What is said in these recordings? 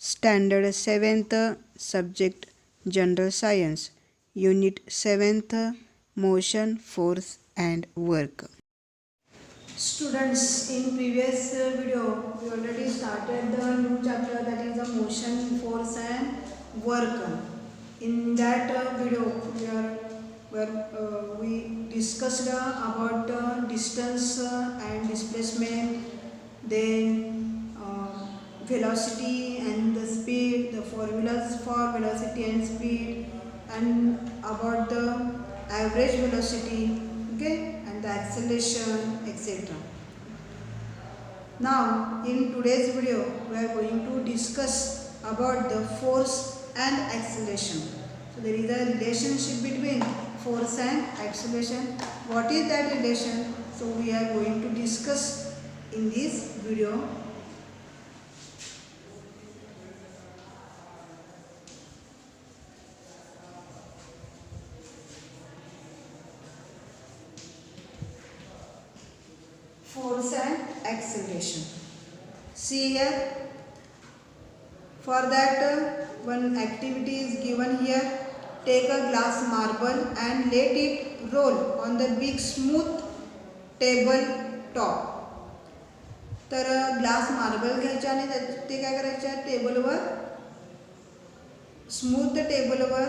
Standard 7th, Subject General Science, Unit 7th, Motion, Force and Work. Students, in previous video we already started the new chapter, that is the motion, force and work. In that video we discussed about distance and displacement, then velocity and the speed, the formulas for velocity and speed, and about the average velocity, okay, and the acceleration, etc. Now in today's video we are going to discuss about the force and acceleration. So there is a relationship between force and acceleration. What is that relation? So we are going to discuss in this video. Force and acceleration. See here, for that one activity is given here. Take a glass marble and let it roll on the big smooth table top. तर glass marble घ्यायचे आणि ते काय करायचे, टेबलवर smooth टेबलवर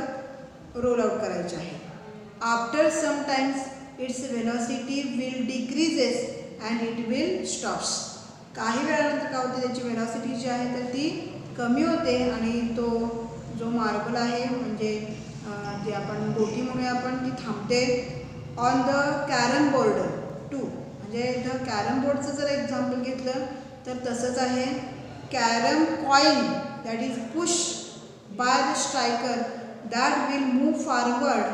role out करायचे आहे. After some times its velocity will decreases and it will stops. काही वेळानंतर काय होते, त्याची वेलोसिटी जी आहे तर ती कमी होते आणि तो जो मार्बल आहे म्हणजे जे आपण गोटी म्हणूया आपण, ती थांबते. On the carrom board too, म्हणजे इथं कॅरम बोर्डचं जर एक्झाम्पल घेतलं तर तसंच आहे. Carrom coin that is push by the striker that will move forward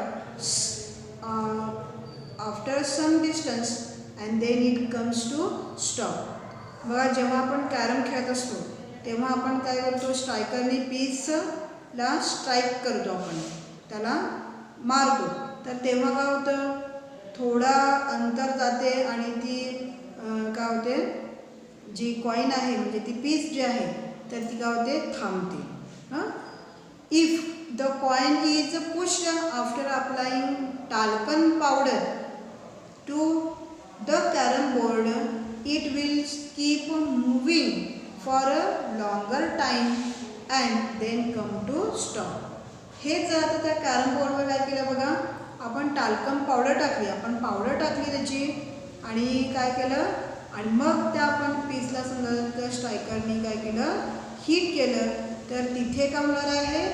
after some distance and then it comes to stop. बघा, जेव्हा आपण कॅरम खेळत असतो तेव्हा आपण काय करतो, स्ट्रायकरने पीसला स्ट्राईक करतो, आपण त्याला मारतो. तर तेव्हा काय होतं, थोडा अंतर जाते आणि ती काय होते, जी कॉईन आहे म्हणजे ती पीस जी आहे तर ती काय होते, थांबते. If the coin is pushed after applying talcum powder to the carrom board, it will keep moving for a longer time and then come to stop. हेच आता त्या कॅरम बोर्डवर काय केलं बघा, आपण टाल्कम पावडर टाकली, आपण पावडर टाकली त्याची आणि काय केलं, आणि मग त्या आपण पीसला समजा त्या स्ट्रायकरने काय केलं, हिट केलं, तर तिथे काय होणार आहे,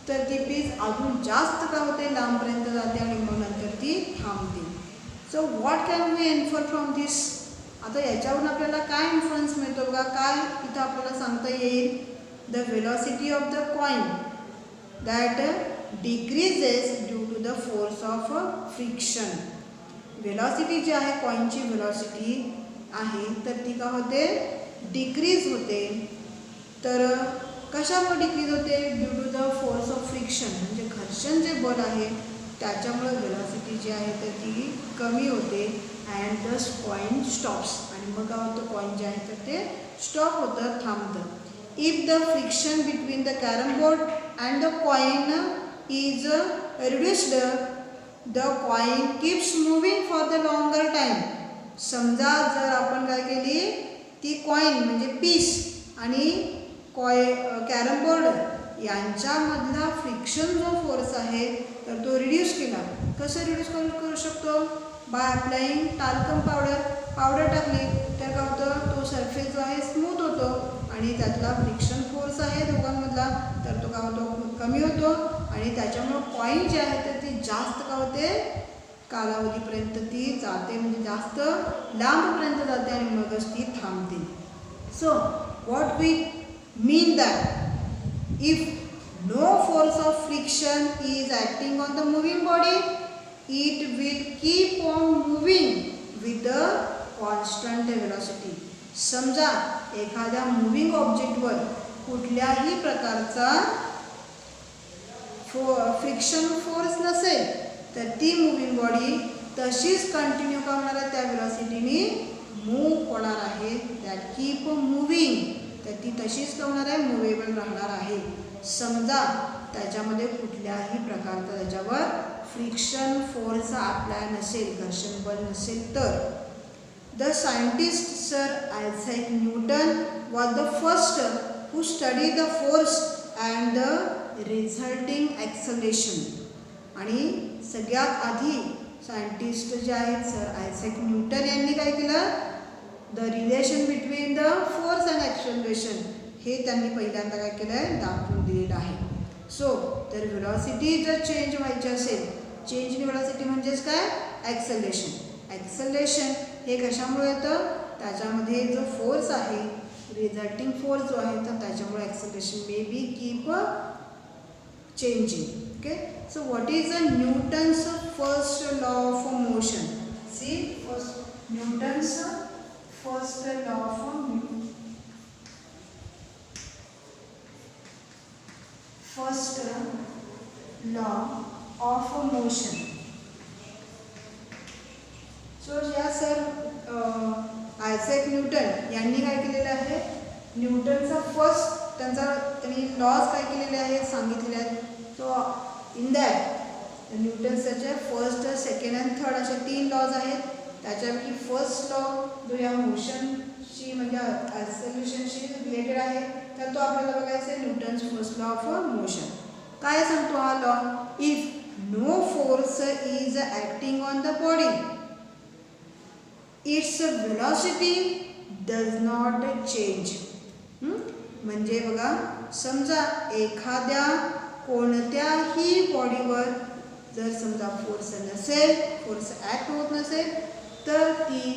तर ती पीस अजून जास्त काय होते, लांबपर्यंत जाते आणि मग नंतर ती थांबते. So what can we infer from this. आता याच्यावरून आपल्याला काय इन्फ्लुएन्स मिळतो बघा, काय इथं आपल्याला सांगता येईल, the velocity of the coin that decreases due to the force of friction. Velocity जी आहे, कॉइनची वेलॉसिटी आहे तर ती काय होते, डिक्रीज होते. तर कशामुळे डिक्रीज होते, due to the force of friction, म्हणजे घर्षण जे बल आहे त्याच्यामुळे वेलॉसिटी जी आहे तर ती कमी होते. अँड द कॉइन स्टॉप्स, आणि मग काय होतं, कॉइन जे आहे तर ते स्टॉप होतं, थांबतं. If the friction between the carrom board and the coin is reduced, the coin keeps moving for the longer time. समजा जर आपण काय केली, ती कॉइन म्हणजे पीस आणि कॅरम बोर्ड यांच्यामधला फ्रिक्शन जो फोर्स आहे तर तो रिड्यूस केला. कसं रिड्यूस करू शकतो, बाय अप्लाइंग टाल्कम पावडर टाकली तर काय होतं, तो सरफेस जो आहे स्मूथ होतो आणि त्यातला फ्रिक्शन फोर्स आहे दोघांमधला तर तो काय होतो, कमी होतो आणि त्याच्यामुळं कॉइन जी आहे तर ती जास्त काय होते, कालावधीपर्यंत ती जाते, म्हणजे जास्त लांबपर्यंत जाते आणि मगच ती थांबते. So what we mean that if no force of friction is acting on the moving body, it will keep on moving with the constant velocity. समजा एखाद्या मूविंग ऑब्जेक्टवर कुठल्याही प्रकारचा फ्रिक्शन फोर्स नसेल तर ती मूविंग बॉडी तशीच कंटिन्यू का होणार आहे, त्या वेलॉसिटीने मूव होणार आहे. दॅट कीप मूविंग, तर ती तशीच होणार आहे, मुवेबल राहणार आहे. समजा त्याच्यामध्ये कुठल्याही प्रकारचा त्याच्यावर फ्रिक्शन फोर्स अप्लाय नसेल, घर्षण बल नसेल तर. The scientist sir Isaac Newton was the first who study the force and the resulting acceleration. आणि सगळ्यात आधी सायंटिस्ट जे आहेत सर आयझॅक न्यूटन यांनी काय केलं, the relation between the force and acceleration हे त्यांनी पहिल्यांदा काय केलं आहे, दाखवून दिलेलं आहे. सो तर व्हेलॉसिटी जर चेंज व्हायची असेल, चेंज इन व्हेलॉसिटी म्हणजेच काय, ॲक्सलरेशन. ॲक्सलरेशन हे कशामुळे येतं, त्याच्यामध्ये जो फोर्स आहे, रिझल्टिंग फोर्स जो आहे तर त्याच्यामुळे acceleration may be keep changing. Okay, so what is the Newton's first law of motion. See first Newton's first law of first law of motion. So या सर आयझॅक न्यूटन यांनी काय केलेलं आहे, न्यूटनचा first त्यांनी लॉज काय केलेले आहेत, सांगितलेले आहेत. सो इन दॅट न्यूटन्सचे फर्स्ट, सेकंड अँड थर्ड असे 3 लॉज आहेत. त्याच्यापैकी फर्स्ट लॉ जो या मोशनशी म्हणजे ॲक्सलरेशनशी रिलेटेड आहे, तर तो आपल्याला बघायचा आहे, Newton's first law of motion. काय सांगतो हा law, if no force is acting on the body its velocity does not change. म्हणजे बघा, समजा एखाद्या कोणत्याही बॉडीवर जर समजा फोर्स नसेल, फोर्स ॲक्ट होत नसेल तर ती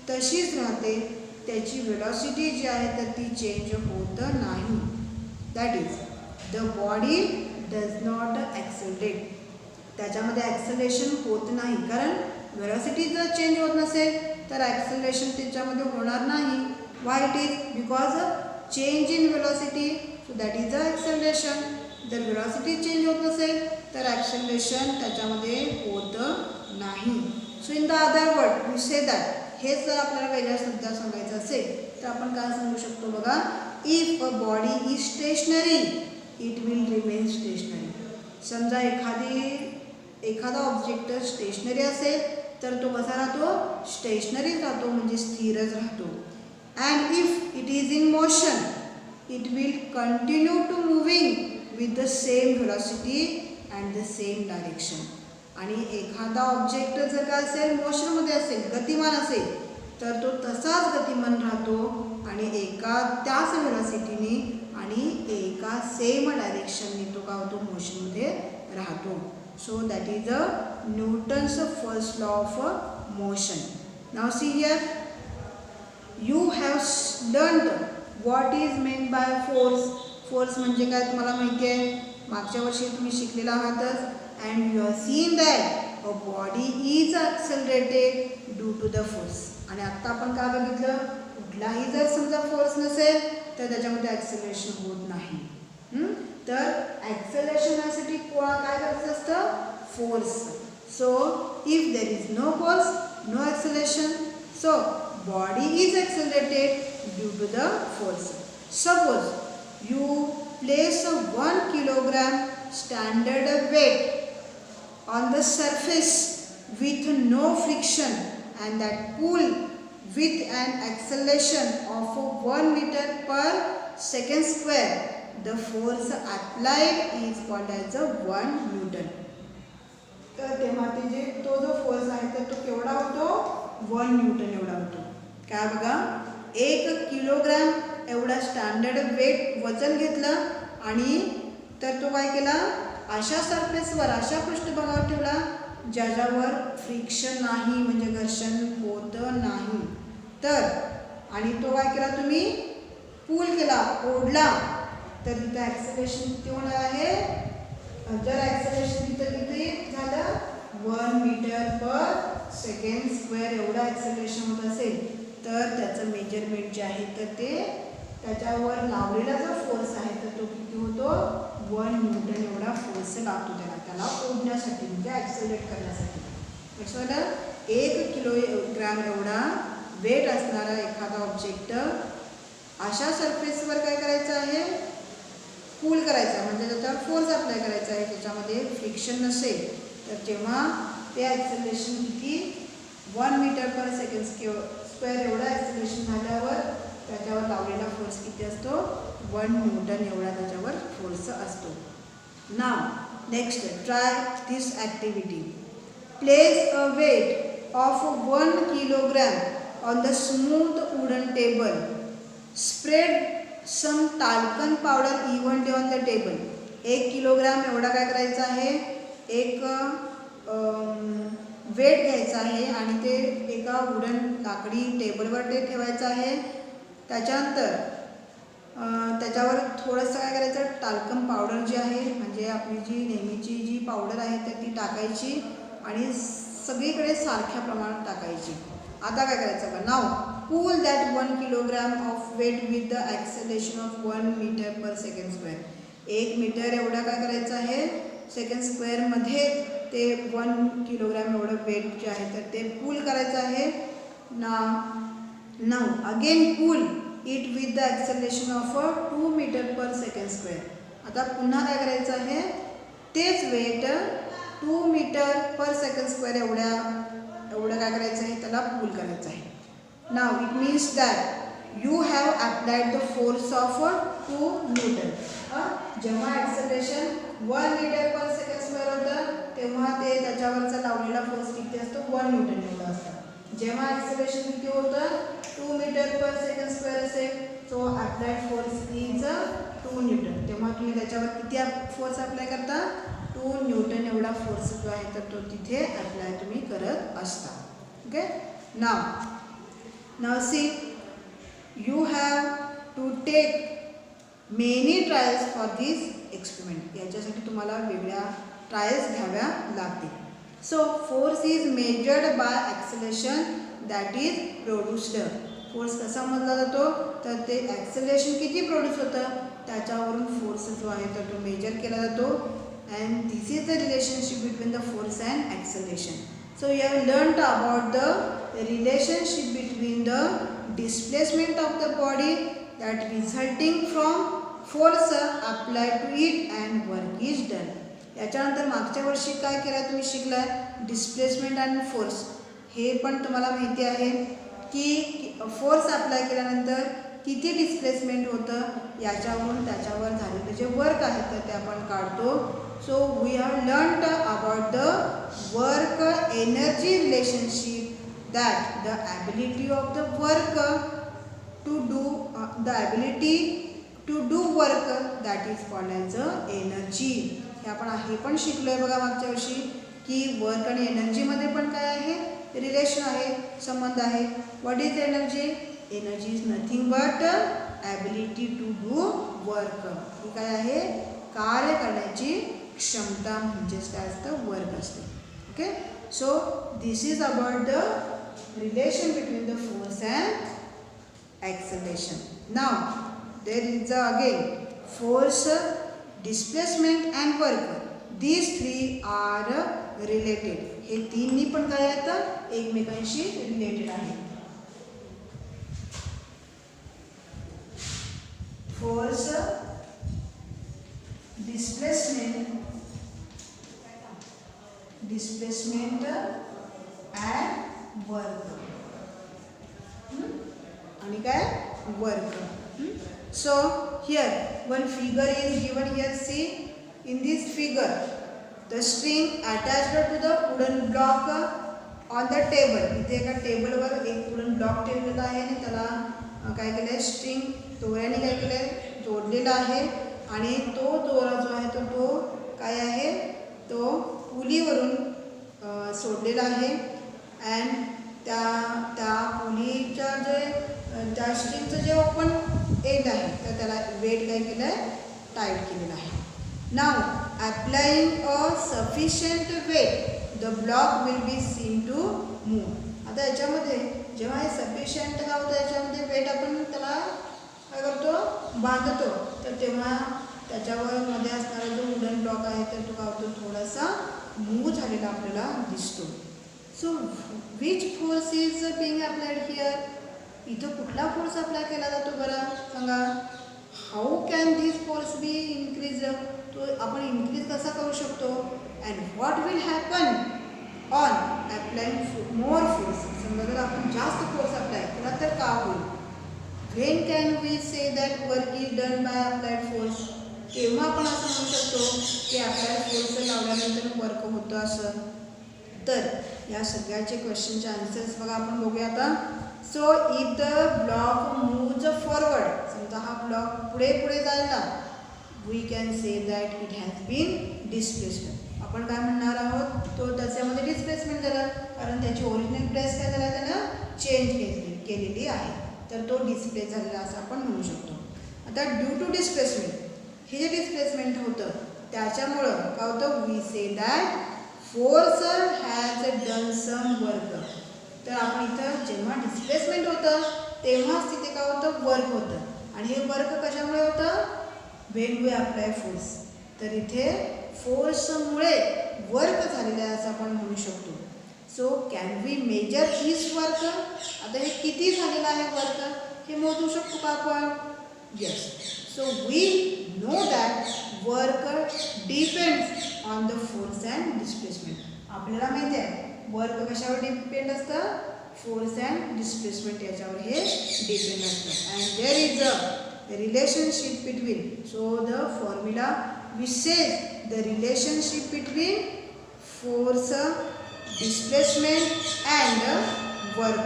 तशीच राहते, त्याची वेलॉसिटी जी आहे तर ती चेंज होत नाही. That is the body does not accelerate. त्याच्यामध्ये ॲक्सेलरेशन होत नाही, कारण वेलॉसिटी जर चेंज होत नसेल तर ॲक्सेलरेशन त्याच्यामध्ये होणार नाही. Why it is, because change in velocity, so that is the acceleration. जर वेलॉसिटी चेंज होत नसेल तर ॲक्सेलरेशन त्याच्यामध्ये होत नाही. So in the other word you say that, हेच जर आपल्याला वेगळ्या शब्दात सांगायचं असेल तर आपण काय सांगू शकतो बघा, if a body is stationary it will remain stationery. समजा एखादा ऑब्जेक्ट स्टेशनरी असेल तर तो कसा राहतो, स्टेशनरीच राहतो, म्हणजे स्थिरच राहतो. And if it is in motion it will continue to moving with the same velocity and the same direction. आणि एखादा ऑब्जेक्ट जर का असेल, मोशनमध्ये असेल, गतिमान असेल, तर तो तसाच गतिमान राहतो आणि त्याच व्हेलॉसिटीने आणि एका सेम डायरेक्शनने तो काय होतो, मोशनमध्ये राहतो. So that is the Newton's first law of motion. Now see here, you have learned what is meant by force. Force म्हणजे काय तुम्हाला माहिती आहे, मागच्या वर्षी तुम्ही शिकलेला आहातच. And you have seen that a body is accelerated due to the force. आणि आत्ता आपण काय बघितलं, कुठलाही जर समजा फोर्स नसेल तर त्याच्यामध्ये ॲक्सेलरेशन होत नाही. तर ॲक्सेलरेशन होण्यासाठी काय करायचं असतं, force. So if there is no force no acceleration, so body is accelerated due to the force. Suppose you place 1 kilogram standard weight on the surface with no friction and that pull with an acceleration of 1 meter per second square, the force applied is called as 1 Newton. तर तेव्हा तो जो force आहे तर तो केवढा होतो, 1 Newton एवढा होतो. काय बघा, 1 किलोग्रॅम एवढा स्टँडर्ड वेट वजन घेतलं आणि तर तो काय केला, अशा सरफेसवर, अशा पृष्ठभागावर ठेवला ज्याच्यावर फ्रिक्शन नाही, म्हणजे घर्षण होत नाही. तर आणि तो काय केला, तुम्ही पूल केला, ओढला, तर तिथं ॲक्सेलरेशन किती होणार आहे. जर ॲक्सेलरेशन तिथं किती झालं, 1 मीटर पर सेकंड स्क्वेअर एवढं ॲक्सेलरेशन होत असेल तर त्याचं मेजरमेंट जे आहे तर ते त्याच्यावर लावलेला जो फोर्स आहे तर तो किती होतो, 1 न्यूटन एवढा फोर्स लागतो त्याला ओढण्यासाठी, म्हणजे ॲक्सेलरेट करण्यासाठी. लक्षात 1 किलोग्राम एवढा वेट असणारा एखादा ऑब्जेक्ट अशा सरफेसवर काय करायचं आहे, पुल करायचा, म्हणजे त्याच्यावर फोर्स अप्लाय करायचा आहे. त्याच्यामध्ये फ्रिक्शन नसेल तर तेव्हा ते ॲक्सेलरेशन किती 1 मीटर पर सेकंड स्क्वेअर एवढं ॲक्सेलरेशन झाल्यावर त्याच्यावर लावलेला फोर्स किती असतो 1 न्यूटन एवढा त्याच्यावर फोर्स असतो. Now next try this activity. Place a weight of 1 kilogram on the smooth wooden table. Spread some talcum powder evenly on the table. 1 kilogram एवढा काय करायचा आहे, एक वेट घ्यायचा आहे आणि ते एका वुडन लाकडी टेबलवर ते ठेवायचं आहे. त्याच्यानंतर त्याच्यावर थोडंसं काय करायचं, टाल्कम पावडर जी आहे म्हणजे आपली जी नेहमीची जी पावडर आहे तर ती टाकायची आणि सगळीकडे सारख्या प्रमाणात टाकायची. आता काय करायचं का, now pull that 1 kilogram of weight with the acceleration of 1 metre per second square. 1 metre एवढा काय करायचं आहे सेकंड स्क्वेअरमध्ये ते 1 किलोग्राम एवढं वेट जे आहे तर ते पूल करायचं आहे. Now again pull it with the acceleration of 2 meter per second square. आता पुन्हा काय करायचं आहे, तेच weight 2 meter per second square एवढं काय करायचं आहे, त्याला पूल करायचं आहे. Now it means that you have applied the force of 2 newton. जेव्हा acceleration 1 metre per second square होतं तेव्हा ते त्याच्यावरचा लावलेला फोर्स किती असतो 1 न्यूटन एवढा असतो. जेव्हा ॲक्सेलरेशन किती होतं 2 मीटर पर सेकंड स्क्वेअर असेल so applied force is 2 Newton. तेव्हा तुम्ही त्याच्यावर किती फोर्स अप्लाय करता 2 न्यूटन एवढा फोर्स जो आहे तर तो तिथे अप्लाय तुम्ही करत असता. Okay. Now see you have to take many trials for this experiment. याच्यासाठी तुम्हाला वेगळ्या ट्रायल्स घ्याव्या लागतील. So force is measured by acceleration that is produced. फोर्स कसा मोजला जातो तर ते ॲक्सेलरेशन किती प्रोड्यूस होतं त्याच्यावरून फोर्स जो आहे तर तो मेजर केला जातो. And this is the relationship between the force and acceleration. So you have learned about the relationship between the displacement of the body that resulting from force apply to it and work is done. याच्यानंतर मागच्या वर्षी काय केलं तुम्ही शिकलाय displacement and force. हे पण तुम्हाला माहिती आहे की फोर्स अप्लाय केल्यानंतर किती डिस्प्लेसमेंट होतं याच्यावरून त्याच्यावर झालेलं जे वर्क आहे तर ते आपण काढतो. So we have learned about the work energy relationship that the ability of the work to do the ability to do work that is called as energy. हे पण शिकलो आहे बघा मागच्या वर्षी की वर्क आणि एनर्जीमध्ये पण काय आहे रिलेशन आहे, संबंध आहे. What is energy? Energy is nothing but ability to do work. ही काय आहे कार्य करण्याची क्षमता म्हणजेच काय असतं वर्क असते. Okay. So this is about the relation between the force and acceleration. Now there is again force displacement and work. These 3 are related. हे तिन्ही पण काय आहेत एकमेकांशी रिलेटेड आहे. फोर्स डिस्प्लेसमेंट अँड वर्क आणि काय work. So here one figure is given here. See in this figure the string attached to the wooden block on the table. इथे एका टेबलवर एक वुडन ब्लॉक ठेवलेला आहे आणि त्याला काय केलं आहे स्ट्रिंग दोऱ्याने काय केलं आहे जोडलेला आहे आणि तो दोरा जो आहे तर तो काय आहे तो पुलीवरून सोडलेला आहे. अँड त्या पुलीच्या त्या स्ट्रिंगचं जे ओपन एंड आहे तर त्याला वेट काय केलं आहे टाईट केलेलं आहे. Now applying a sufficient weight the block will be seen to move. आता याच्यामध्ये जेव्हा हे सफिशियंट काय होतं याच्यामध्ये वेट आपण त्याला काय करतो बांधतो तर तेव्हा त्याच्यावर मध्ये असणारा जो वुडन ब्लॉक आहे तर तो काय होतो थोडासा मूव झालेला आपल्याला दिसतो. So which force is being applied here. इथं कुठला फोर्स अप्लाय केला जातो बरं सांगा. How can this force B increase, तो आपण इन्क्रीज कसा करू शकतो. And what will happen on applying more force. समजा जर आपण जास्त फोर्स अप्लाय केला तर का होईल. When can we say that work is done by applied force. केव्हा आपण असं म्हणू शकतो की अप्लाइड फोर्स लावल्यानंतर वर्क होतं असं. तर या सगळ्याचे क्वेश्चनचे आन्सर्स बघा आपण बघूया आता. So if the block moves forward, समजा हा ब्लॉक पुढे पुढे जायला, we can say that it has been displaced. आपण काय म्हणणार आहोत, तो त्याच्यामध्ये डिस्प्लेसमेंट झाला कारण त्याची ओरिजिनल प्लेस काय झाला, त्यानं चेंज केलेली आहे, तर तो डिस्प्लेस झालेला असं आपण म्हणू शकतो. आता ड्यू टू डिस्प्लेसमेंट, हे जे डिस्प्लेसमेंट होतं त्याच्यामुळं काय होतं, we say that force has done some work. तर आपण इथं जेव्हा डिस्प्लेसमेंट होतं तेव्हाच तिथे काय होतं, वर्क होतं. आणि हे वर्क कशामुळे होतं, व्हेन वी अप्लाय फोर्स. तर इथे फोर्समुळे वर्क झालेलं आहे असं आपण म्हणू शकतो. So can we measure this work. आता हे किती झालेलं आहे वर्क हे मोजू शकतो का आपण. Yes. So we know that work depends on the force and displacement. आपल्याला माहिती आहे वर्क कशावर डिपेंड असतं, फोर्स अँड डिस्प्लेसमेंट याच्यावर हे डिपेंड असतं. And there is a relationship between. So the formula we say the relationship between force, displacement and work.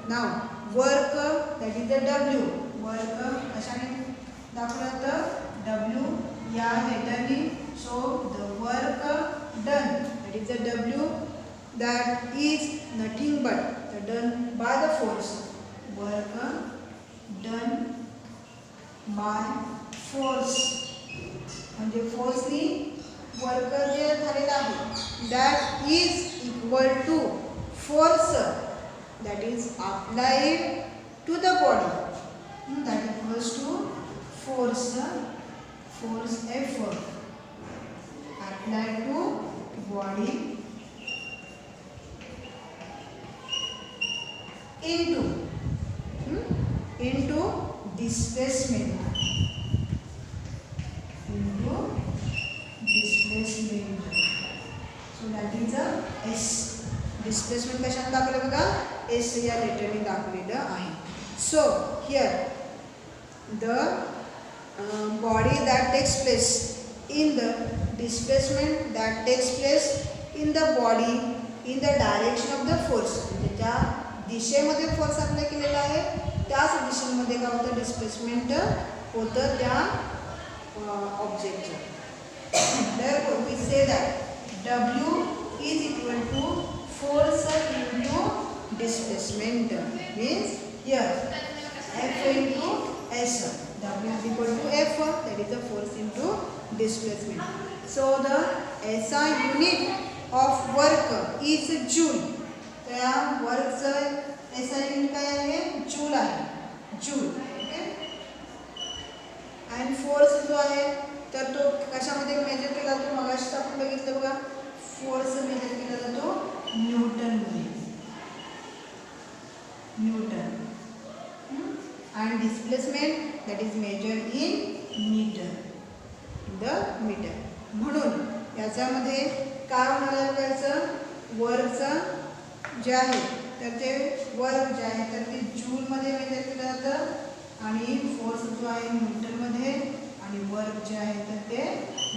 Now work, that is the W. Work कशाने दाखवलं तर W या लेटरनी. So the work done, that is the W, that is nothing but done by the force. Work done by force म्हणजे फोर्सनी work जे झालेलं आहे that is equal to force that is applied to the body. That equals to force effort applied to body into displacement. So that is a S. Displacement कशाने दाखवलं बघा, S या लेटरने दाखवलेलं आहे. So here the body that takes place in the displacement that takes place in the body in the direction of the force. म्हणजे ज्या दिशेमध्ये force apply केलेला आहे त्याच दिशेमध्ये काय होतं, डिस्प्लेसमेंट होतं त्या ऑब्जेक्टचं. Therefore we say that W is equal to force into displacement. Means here F into S. W is equal to F, that is the force into displacement. So the SI unit of work is joule. त्या वर्कचं SI unit काय आहे, joule आहे, joule. Okay. आणि force जो आहे तर तो कशामध्ये मेजर केला जातो, मगाशी आपण बघितलं बघा, फोर्स मेजर केला जातो न्यूटनमध्ये, न्यूटन. आणि displacement that is measure in meter, the meter. म्हणून याच्यामध्ये काय होणार आहे बघायचं, वर्कचं जे आहे तर ते वर्क जे आहे तर ते जूलमध्ये मेजर केलं जातं आणि फोर्स जो आहे न्यूटनमध्ये आणि वर्क जे आहे तर ते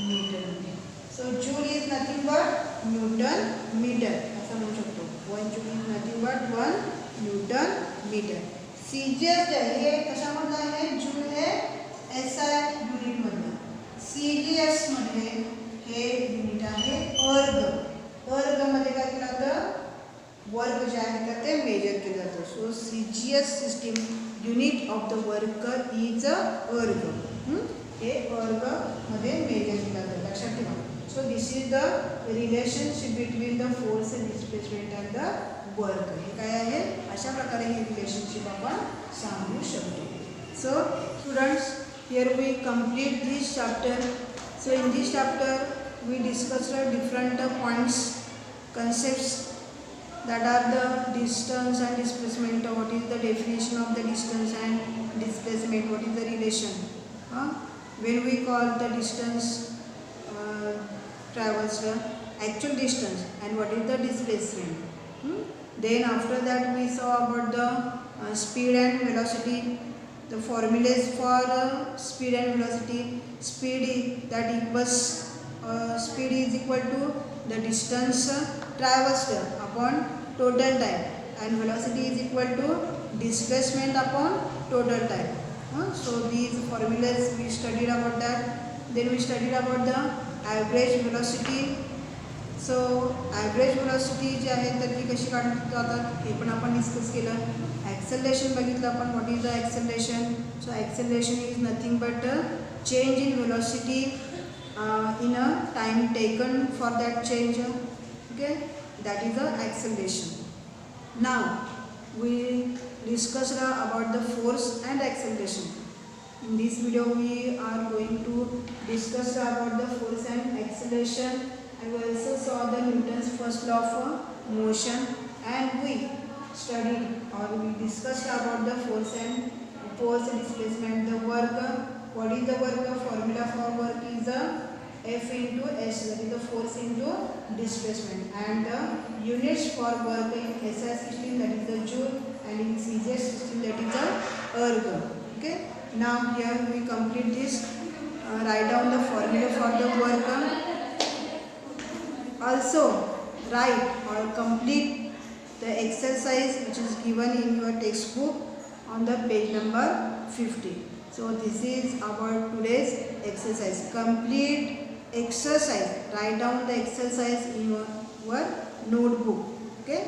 मीटरमध्ये. So joule is nothing but newton meter असं म्हणू शकतो. 1 joule is nothing but 1 newton meter. CGS जे आहे हे कशामधलं आहे, जूल हे SI युनिटमधलं. CGS मध्ये हे युनिट आहे अर्ग. अर्गमध्ये काय केलं जातं, वर्क जे आहे तर ते मेजर केलं जातं. So CGS system unit of the work is अर्ग. हे अर्गमध्ये मेजर केलं जातं, लक्षात ठेवा. So this is the relationship between the force displacement and the work. हे काय आहे, अशा प्रकारे हे रिलेशनशिप आपण सांगू शकतो. So students, here we complete this chapter. So in this chapter we discussed different points, concepts that are the distance and displacement. What is the definition of the distance and displacement? What is the relation? When we call the distance traversed, actual distance, and what is the displacement? Then after that we saw about the speed and velocity. The formulas for speed and velocity. Speed is equal to the distance traversed upon total time, and velocity is equal to displacement upon total time. So these formulas we studied about that. Then we studied about the average velocity. So average velocity जी आहे तर ती कशी काढली जातात हे पण आपण डिस्कस केलं. ॲक्सेलरेशन बघितलं आपण. What is the acceleration? So acceleration is nothing but change in velocity in a time taken for that change. Okay, that is the acceleration. Now we discussed about the force and acceleration. In this video we are going to discuss about the force and acceleration, and we also saw the Newton's first law of motion, and we studied or we discussed about the force displacement, the work. What is the work? Formula for work is F into S, that is the force into displacement, and the units for work in SI system, that is the joule, and in CGS system, that is the erg. Okay, now here we complete this. Write down the formula for the work. Also write or complete the exercise which is given in your textbook on the page number 50. So this is our today's exercise. Complete exercise. Write down the exercise in your notebook. Okay.